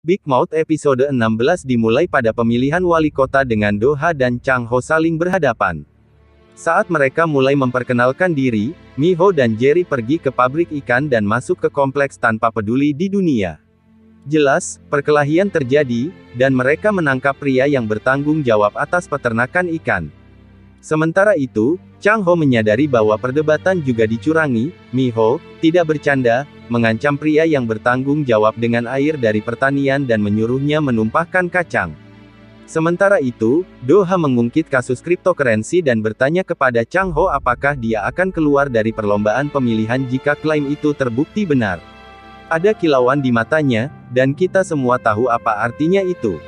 Big Mouth episode 16 dimulai pada pemilihan wali kota dengan Do-ha dan Chang-ho saling berhadapan. Saat mereka mulai memperkenalkan diri, Mi-ho dan Jerry pergi ke pabrik ikan dan masuk ke kompleks tanpa peduli di dunia. Jelas, perkelahian terjadi, dan mereka menangkap pria yang bertanggung jawab atas peternakan ikan. Sementara itu, Chang-ho menyadari bahwa perdebatan juga dicurangi. Mi-ho tidak bercanda, mengancam pria yang bertanggung jawab dengan air dari pertanian dan menyuruhnya menumpahkan kacang. Sementara itu, Do-ha mengungkit kasus cryptocurrency dan bertanya kepada Chang-ho apakah dia akan keluar dari perlombaan pemilihan jika klaim itu terbukti benar. Ada kilauan di matanya, dan kita semua tahu apa artinya itu.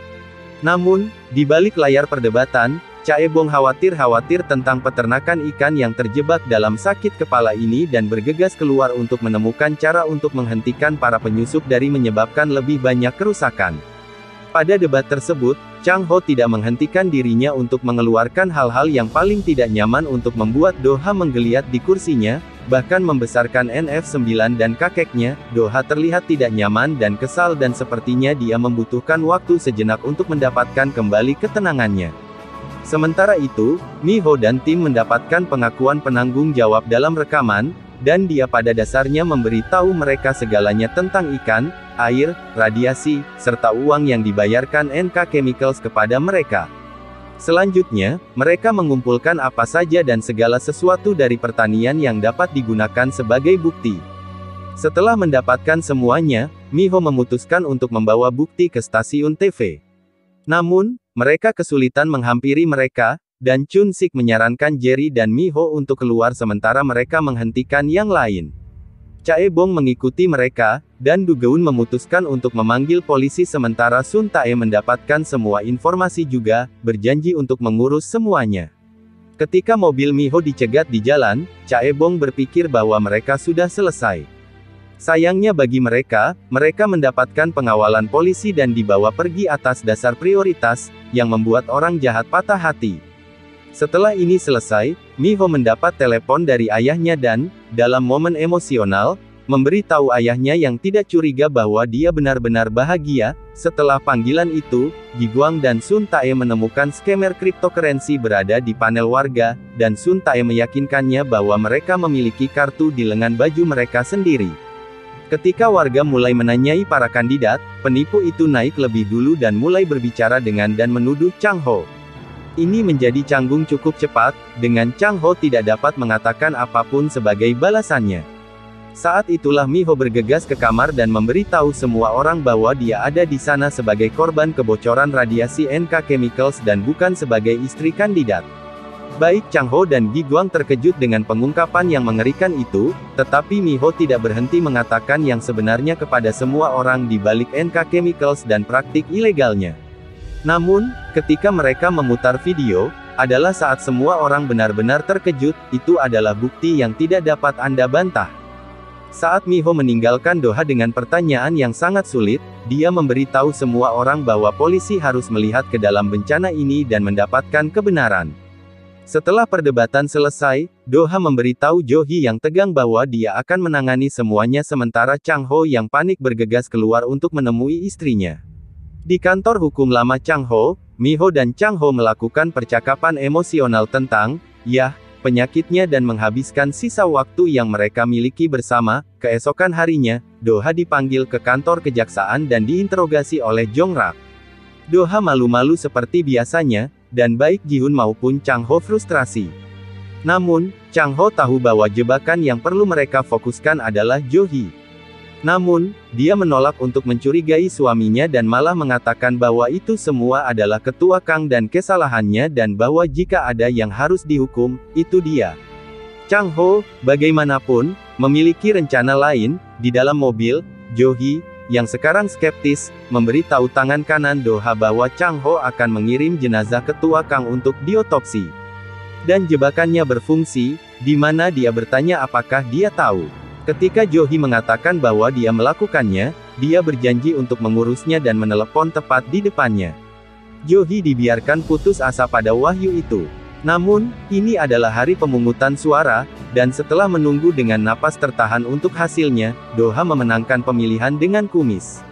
Namun, di balik layar perdebatan, Chae-bong khawatir tentang peternakan ikan yang terjebak dalam sakit kepala ini dan bergegas keluar untuk menemukan cara untuk menghentikan para penyusup dari menyebabkan lebih banyak kerusakan. Pada debat tersebut, Chang-ho tidak menghentikan dirinya untuk mengeluarkan hal-hal yang paling tidak nyaman untuk membuat Do-ha menggeliat di kursinya, bahkan membesarkan NF9 dan kakeknya. Do-ha terlihat tidak nyaman dan kesal dan sepertinya dia membutuhkan waktu sejenak untuk mendapatkan kembali ketenangannya. Sementara itu, Mi-ho dan tim mendapatkan pengakuan penanggung jawab dalam rekaman, dan dia pada dasarnya memberi tahu mereka segalanya tentang ikan, air, radiasi, serta uang yang dibayarkan NK Chemicals kepada mereka. Selanjutnya, mereka mengumpulkan apa saja dan segala sesuatu dari pertanian yang dapat digunakan sebagai bukti. Setelah mendapatkan semuanya, Mi-ho memutuskan untuk membawa bukti ke stasiun TV. Namun, mereka kesulitan menghampiri mereka, dan Chun-sik menyarankan Jerry dan Mi-ho untuk keluar sementara mereka menghentikan yang lain. Chae-bong mengikuti mereka, dan Do-geun memutuskan untuk memanggil polisi sementara Sun Tae mendapatkan semua informasi juga, berjanji untuk mengurus semuanya. Ketika mobil Mi-ho dicegat di jalan, Chae-bong berpikir bahwa mereka sudah selesai. Sayangnya bagi mereka, mereka mendapatkan pengawalan polisi dan dibawa pergi atas dasar prioritas, yang membuat orang jahat patah hati. Setelah ini selesai, Mi-ho mendapat telepon dari ayahnya dan, dalam momen emosional, memberi tahu ayahnya yang tidak curiga bahwa dia benar-benar bahagia. Setelah panggilan itu, Gi-guang dan Sun Tae menemukan skamer cryptocurrency berada di panel warga, dan Sun Tae meyakinkannya bahwa mereka memiliki kartu di lengan baju mereka sendiri. Ketika warga mulai menanyai para kandidat, penipu itu naik lebih dulu dan mulai berbicara dengan dan menuduh Chang-ho. Ini menjadi canggung cukup cepat, dengan Chang-ho tidak dapat mengatakan apapun sebagai balasannya. Saat itulah Mi-ho bergegas ke kamar dan memberitahu semua orang bahwa dia ada di sana sebagai korban kebocoran radiasi NK Chemicals dan bukan sebagai istri kandidat. Baik Chang-ho dan Gi-guang terkejut dengan pengungkapan yang mengerikan itu, tetapi Mi-ho tidak berhenti mengatakan yang sebenarnya kepada semua orang di balik NK Chemicals dan praktik ilegalnya. Namun, ketika mereka memutar video, adalah saat semua orang benar-benar terkejut. Itu adalah bukti yang tidak dapat Anda bantah. Saat Mi-ho meninggalkan Do-ha dengan pertanyaan yang sangat sulit, dia memberitahu semua orang bahwa polisi harus melihat ke dalam bencana ini dan mendapatkan kebenaran. Setelah perdebatan selesai, Do-ha memberitahu Jo-hee yang tegang bahwa dia akan menangani semuanya sementara Chang-ho yang panik bergegas keluar untuk menemui istrinya. Di kantor hukum lama Chang-ho, Mi-ho dan Chang-ho melakukan percakapan emosional tentang, penyakitnya dan menghabiskan sisa waktu yang mereka miliki bersama. Keesokan harinya, Do-ha dipanggil ke kantor kejaksaan dan diinterogasi oleh Jong-rak. Do-ha malu-malu seperti biasanya, dan baik Ji-hun maupun Chang-ho frustrasi. Namun, Chang-ho tahu bahwa jebakan yang perlu mereka fokuskan adalah Jo-hee. Namun, dia menolak untuk mencurigai suaminya dan malah mengatakan bahwa itu semua adalah ketua Kang dan kesalahannya dan bahwa jika ada yang harus dihukum, itu dia. Chang-ho, bagaimanapun, memiliki rencana lain. Di dalam mobil, Jo-hee, yang sekarang skeptis, memberitahu tangan kanan Do-ha bahwa Chang-ho akan mengirim jenazah ketua Kang untuk diotopsi. Dan jebakannya berfungsi, di mana dia bertanya apakah dia tahu. Ketika Jo-hee mengatakan bahwa dia melakukannya, dia berjanji untuk mengurusnya dan menelepon tepat di depannya. Jo-hee dibiarkan putus asa pada wahyu itu. Namun, ini adalah hari pemungutan suara, dan setelah menunggu dengan napas tertahan untuk hasilnya, Do-ha memenangkan pemilihan dengan kumis.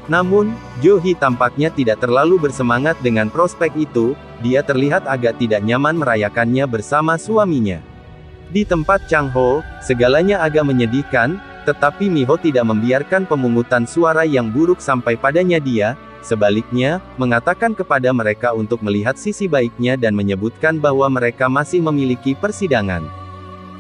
Namun, Jo Hee tampaknya tidak terlalu bersemangat dengan prospek itu, dia terlihat agak tidak nyaman merayakannya bersama suaminya. Di tempat Chang Ho, segalanya agak menyedihkan, tetapi Mi Ho tidak membiarkan pemungutan suara yang buruk sampai padanya dia, sebaliknya, mengatakan kepada mereka untuk melihat sisi baiknya dan menyebutkan bahwa mereka masih memiliki persidangan.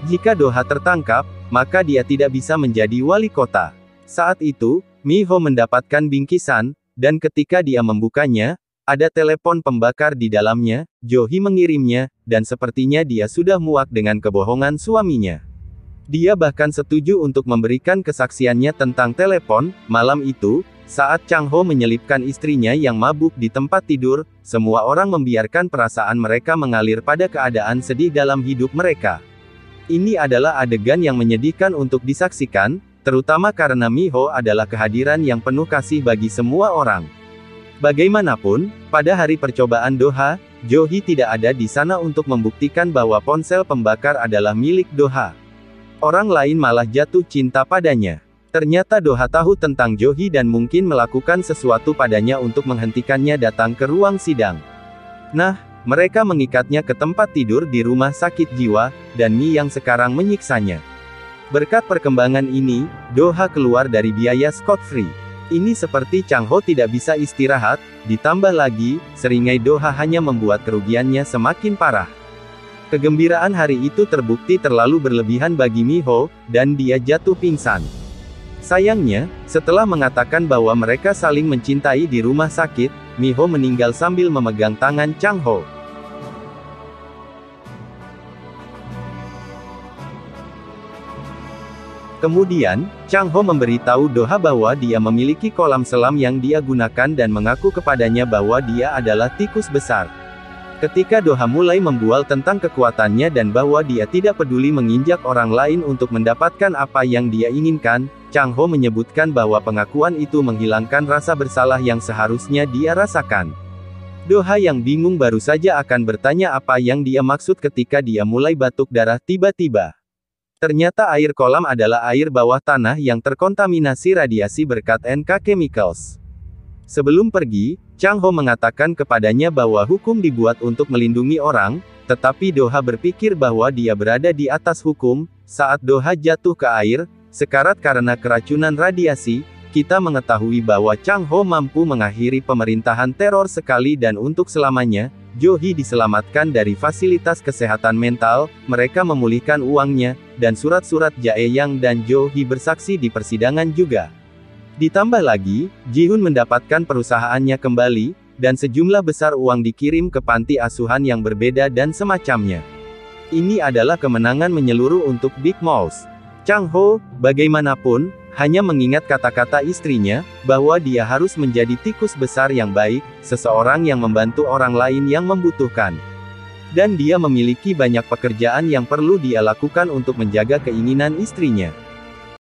Jika Do Ha tertangkap, maka dia tidak bisa menjadi wali kota. Saat itu, Mi Ho mendapatkan bingkisan, dan ketika dia membukanya, ada telepon pembakar di dalamnya. Jo Hee mengirimnya, dan sepertinya dia sudah muak dengan kebohongan suaminya. Dia bahkan setuju untuk memberikan kesaksiannya tentang telepon. Malam itu, saat Chang Ho menyelipkan istrinya yang mabuk di tempat tidur, semua orang membiarkan perasaan mereka mengalir pada keadaan sedih dalam hidup mereka. Ini adalah adegan yang menyedihkan untuk disaksikan, terutama karena Mi Ho adalah kehadiran yang penuh kasih bagi semua orang. Bagaimanapun, pada hari percobaan Do Ha, Jo Hee tidak ada di sana untuk membuktikan bahwa ponsel pembakar adalah milik Do Ha. Orang lain malah jatuh cinta padanya. Ternyata Do Ha tahu tentang Jo Hee dan mungkin melakukan sesuatu padanya untuk menghentikannya datang ke ruang sidang. Nah, mereka mengikatnya ke tempat tidur di rumah sakit jiwa, dan Mi yang sekarang menyiksanya. Berkat perkembangan ini, Do Ha keluar dari biaya scot-free. Ini seperti Chang Ho tidak bisa istirahat, ditambah lagi, seringai Do Ha hanya membuat kerugiannya semakin parah. Kegembiraan hari itu terbukti terlalu berlebihan bagi Mi Ho, dan dia jatuh pingsan. Sayangnya, setelah mengatakan bahwa mereka saling mencintai di rumah sakit, Mi Ho meninggal sambil memegang tangan Chang Ho. Kemudian, Chang Ho memberitahu Do Ha bahwa dia memiliki kolam selam yang dia gunakan dan mengaku kepadanya bahwa dia adalah tikus besar. Ketika Do Ha mulai membual tentang kekuatannya dan bahwa dia tidak peduli menginjak orang lain untuk mendapatkan apa yang dia inginkan, Chang Ho menyebutkan bahwa pengakuan itu menghilangkan rasa bersalah yang seharusnya dia rasakan. Do Ha yang bingung baru saja akan bertanya apa yang dia maksud ketika dia mulai batuk darah tiba-tiba. Ternyata air kolam adalah air bawah tanah yang terkontaminasi radiasi berkat NK Chemicals. Sebelum pergi, Chang Ho mengatakan kepadanya bahwa hukum dibuat untuk melindungi orang, tetapi Do Ha berpikir bahwa dia berada di atas hukum. Saat Do Ha jatuh ke air, sekarat karena keracunan radiasi, kita mengetahui bahwa Chang Ho mampu mengakhiri pemerintahan teror sekali dan untuk selamanya. Jo Hee diselamatkan dari fasilitas kesehatan mental, mereka memulihkan uangnya, dan surat-surat Jae Yang dan Jo Hee bersaksi di persidangan juga. Ditambah lagi, Ji Hun mendapatkan perusahaannya kembali, dan sejumlah besar uang dikirim ke panti asuhan yang berbeda dan semacamnya. Ini adalah kemenangan menyeluruh untuk Big Mouse. Chang Ho, bagaimanapun, hanya mengingat kata-kata istrinya, bahwa dia harus menjadi tikus besar yang baik, seseorang yang membantu orang lain yang membutuhkan. Dan dia memiliki banyak pekerjaan yang perlu dia lakukan untuk menjaga keinginan istrinya.